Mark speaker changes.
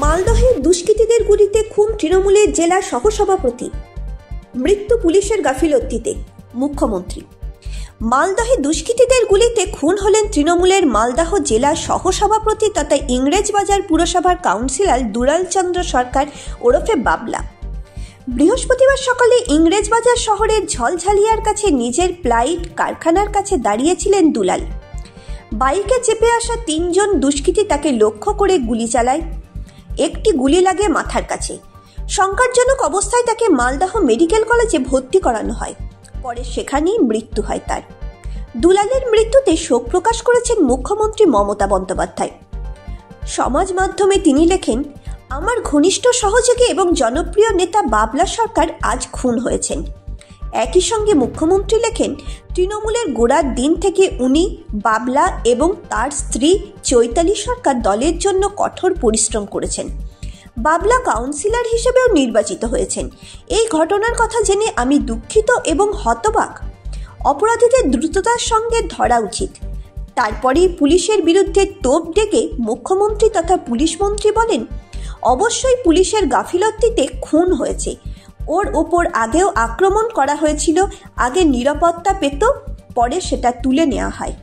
Speaker 1: মালদহে দুষ্কৃতীদের গুলিতে খুন তৃণমূলের জেলা সহসভাপতি, মৃত্যু পুলিশের গাফিলতিতে মুখ্যমন্ত্রী। মালদহে দুষ্কৃতীদের গুলিতে খুন হলেন তৃণমূলের মালদহ জেলা সহসভাপতি তথা ইংরেজবাজার পুরসভার কাউন্সিলর দুলাল চন্দ্র সরকার ওরফে বাবলা। বৃহস্পতিবার সকালে ইংরেজবাজার শহরের ঝলঝালিয়ার কাছে নিজের প্লাইট কারখানার কাছে দাঁড়িয়েছিলেন দুলাল। বাইকে চেপে আসা 3 জন দুষ্কৃতী তাকে লক্ষ্য করে গুলি চালায়। একটি গুলি লাগে মাথার কাছে। সংকটজনক অবস্থায় তাকে মালদহ মেডিকেল কলেজে ভর্তি করানো হয়। পরে সেখানেই মৃত্যু হয় তার। দুলালের মৃত্যুতে শোক প্রকাশ করেছেন মুখ্যমন্ত্রী মমতা বন্দ্যোপাধ্যায়। সমাজ মাধ্যমে তিনি লেখেন, আমার ঘনিষ্ঠ সহযোগী এবং জনপ্রিয় নেতা বাবলা সরকার আজ খুন হয়েছেন। একই সঙ্গে মুখ্যমন্ত্রী লেখেন, তৃণমূলের গোড়ার দিন থেকে উনি, বাবলা এবং তার স্ত্রী চৈতালি সরকার দলের জন্য কঠোর পরিশ্রম করেছেন। বাবলা কাউন্সিলর হিসেবেও নির্বাচিত হয়েছেন। এই ঘটনার কথা জেনে আমি দুঃখিত এবং হতবাক। অপরাধীদের দ্রুততার সঙ্গে ধরা উচিত। তারপরেই পুলিশের বিরুদ্ধে তোপ ডেকে মুখ্যমন্ত্রী তথা পুলিশ মন্ত্রী বলেন, অবশ্যই পুলিশের গাফিলতিতে খুন হয়েছে। ওর ওপর আগেও আক্রমণ করা হয়েছিল। আগে নিরাপত্তা পেত, পরে সেটা তুলে নেওয়া হয়।